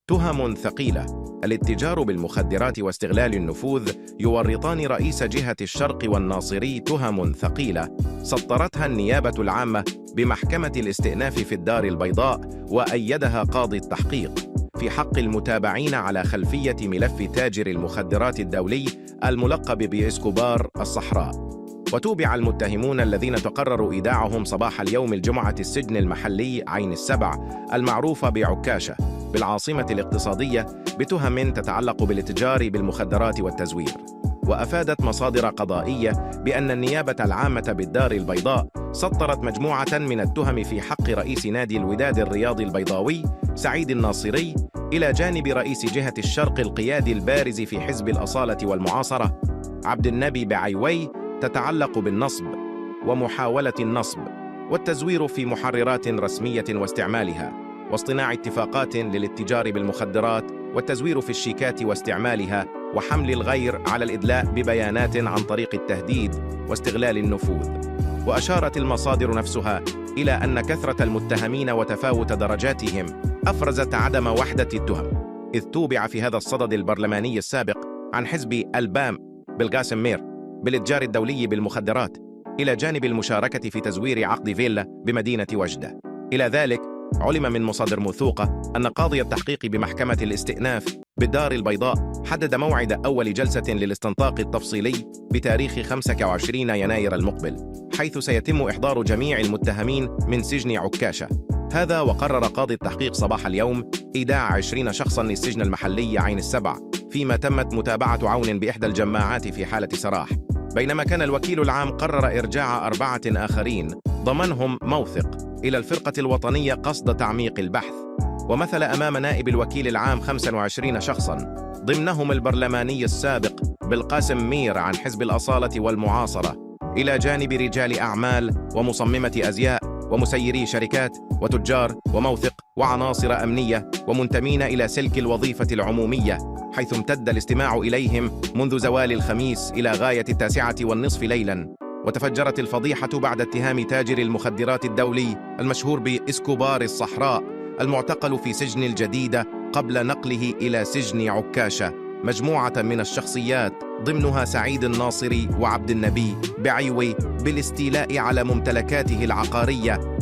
تهم ثقيلة. الاتجار بالمخدرات واستغلال النفوذ يورطان رئيس جهة الشرق والناصري تهم ثقيلة سطرتها النيابة العامة بمحكمة الاستئناف في الدار البيضاء، وأيدها قاضي التحقيق في حق المتابعين على خلفية ملف تاجر المخدرات الدولي الملقب بإسكوبار الصحراء. وتوبع المتهمون الذين تقرر إيداعهم صباح اليوم الجمعة السجن المحلي عين السبع المعروف بعكاشة بالعاصمة الاقتصادية بتهم تتعلق بالاتجار بالمخدرات والتزوير. وأفادت مصادر قضائية بأن النيابة العامة بالدار البيضاء سطرت مجموعة من التهم في حق رئيس نادي الوداد الرياضي البيضاوي سعيد الناصري إلى جانب رئيس جهة الشرق القيادي البارز في حزب الأصالة والمعاصرة عبد النبي بعيوي، تتعلق بالنصب ومحاولة النصب والتزوير في محررات رسمية واستعمالها، واصطناع اتفاقات للاتجار بالمخدرات والتزوير في الشيكات واستعمالها، وحمل الغير على الإدلاء ببيانات عن طريق التهديد واستغلال النفوذ. وأشارت المصادر نفسها إلى أن كثرة المتهمين وتفاوت درجاتهم أفرزت عدم وحدة التهم، إذ توبع في هذا الصدد البرلماني السابق عن حزب البام بالقاسم مير بالاتجار الدولي بالمخدرات إلى جانب المشاركة في تزوير عقد فيلا بمدينة وجدة. إلى ذلك علم من مصادر موثوقة أن قاضي التحقيق بمحكمة الاستئناف بالدار البيضاء حدد موعد أول جلسة للاستنطاق التفصيلي بتاريخ 25 يناير المقبل، حيث سيتم إحضار جميع المتهمين من سجن عكاشة. هذا وقرر قاضي التحقيق صباح اليوم إيداع 20 شخصاً للسجن المحلي عين السبع، فيما تمت متابعة عون بإحدى الجماعات في حالة سراح، بينما كان الوكيل العام قرر إرجاع 4 آخرين ضمنهم موثق إلى الفرقة الوطنية قصد تعميق البحث. ومثل أمام نائب الوكيل العام 25 شخصاً ضمنهم البرلماني السابق بالقاسم مير عن حزب الأصالة والمعاصرة، إلى جانب رجال أعمال ومصممة أزياء ومسيري شركات وتجار وموثق وعناصر أمنية ومنتمين إلى سلك الوظيفة العمومية، حيث امتد الاستماع إليهم منذ زوال الخميس إلى غاية 21:30 ليلاً. وتفجرت الفضيحة بعد اتهام تاجر المخدرات الدولي المشهور بإسكوبار الصحراء المعتقل في سجن الجديدة قبل نقله إلى سجن عكاشة مجموعة من الشخصيات ضمنها سعيد الناصري وعبد النبي بعيوي بالاستيلاء على ممتلكاته العقارية